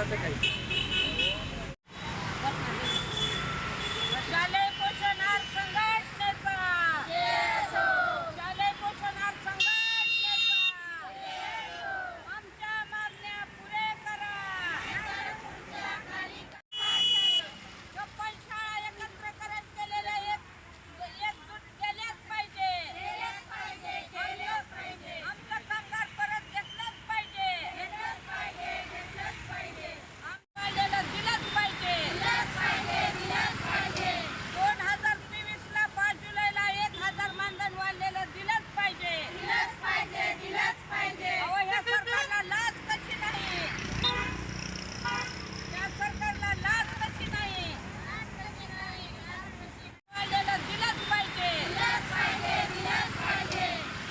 करायचं काही शालेय पोषणाहार संघटनेचा शालेय पोषणाहार संघटनेचा आमच्या मागण्या पुरे करा. 56 शाळा एकत्रीकरण केलेल्या एकजूट केल्याच पाहिजे. आमचं कामगार परत घेतलंच पाहिजे. आम्हाला दिलंच पाहिजे. 2023 ला 5 जुलैला 1000 मानधन वाढलेलं दिलंच पाहिजे. अहो, ह्या सरकारला लाज कशी नाही? या सरकारला लाज कशी नाही? वाढलेलं दिलंच पाहिजे.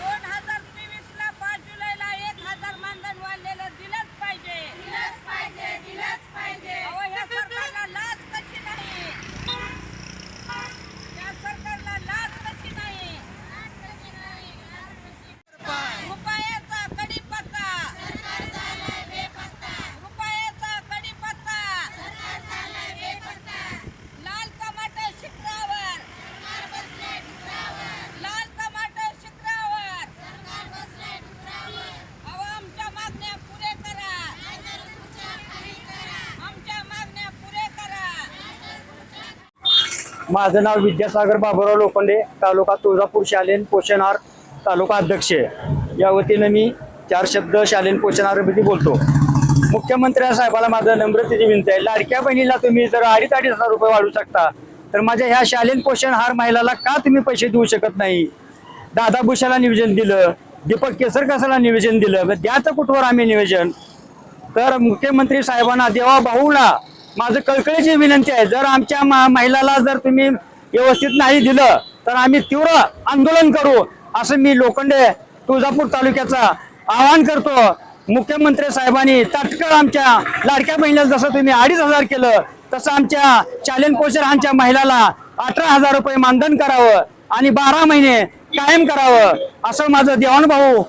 2023 ला 5 जुलैला 1000 मानधन वाढलेलं दिलंच पाहिजे. अहो, ह्या सरकारला लाज कशी नाही? या सरकारला लाज कशी नाही? रुपयाचा कडीपत्ता. रुपयाचा कडीपत्ता. लाल टमाटर शिखरावर. लाल टमाटर शिखरावर. अहो, आमच्या मागण्या पुरे करा. आमच्या मागण्या पुरे करा. माझं नाव विद्यासागर बाबूराव लोखंडे, तालुका तुळजापूर शालेय पोषणाहार तालुका अध्यक्ष. या वतीनं मी 4 शब्द शालेय पोषणाहारबद्दल बोलतो. मुख्यमंत्री साहेबाला माझं नम्रतेची विनंती आहे, लाडक्या बहिणीला तुम्ही जर 2,500 रुपये वाढवू शकता तर माझ्या ह्या शालेय पोषणाहार महिलाला का तुम्ही पैसे देऊ शकत नाही? दादा भुशाला निवेदन दिलं, दीपक केसरकरला निवेदन दिलं, द्याचं कुठवर आम्ही निवेदन? तर मुख्यमंत्री साहेबांना, देवा भाऊला माझं कळकळीची विनंती आहे, जर आमच्या महिलाला जर तुम्ही व्यवस्थित नाही दिलं तर आम्ही तीव्र आंदोलन करू, असं मी लोखंडे तुळजापूर तालुक्याचा आवाहन करतो. मुख्यमंत्री साहेबांनी तात्काळ आमच्या लाडक्या बहिणीला जसं तुम्ही 2,500 केलं तसं आमच्या शालेय पोषणाहारच्या महिलाला 18,000 रुपये मानधन करावं आणि 12 महिने कायम करावं, असं माझं देवानुभव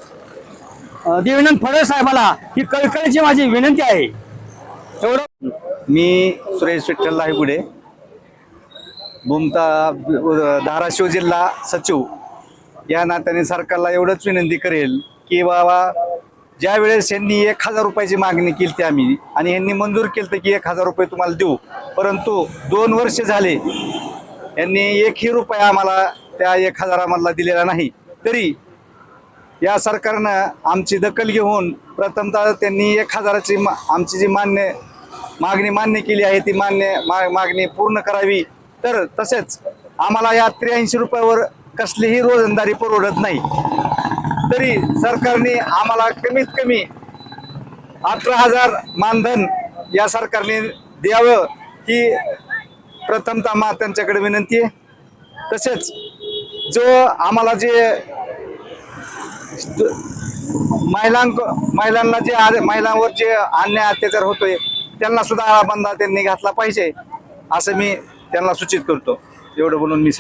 देवेंद्र फडणवीस साहेबाला ही कळकळीची माझी विनंती आहे. एवढं. मी सुरेश विठ्ठल लाहिगुडे, भूमता धाराशिव जिल्हा सचिव या नात्याने सरकारला एवढंच विनंती करेल की बाबा, ज्या वेळेस यांनी 1,000 रुपयाची मागणी केली ती आम्ही, आणि यांनी मंजूर केलं की 1,000 रुपये तुम्हाला देऊ, परंतु 2 वर्ष झाले यांनी 1ही रुपया आम्हाला त्या 1,000 मधला दिलेला नाही. तरी या सरकारनं आमची दखल घेऊन प्रथमतः त्यांनी 1,000ची आमची जी मागणी मान्य केली आहे ती मागणी पूर्ण करावी. तर तसेच आम्हाला या 83 रुपयावर कसलीही रोजंदारी परवडत नाही. तरी सरकारने आम्हाला कमीत कमी 18,000 मानधन या सरकारने द्यावं ही प्रथमतः त्यांच्याकडे विनंती आहे. तसेच जो आम्हाला जे महिलांना जे महिलांवर जे अन्याय अत्याचार होतोय त्यांना सुद्धा आळा बंदा त्यांनी घातला पाहिजे, असं मी त्यांना सूचित करतो. एवढं बोलून मी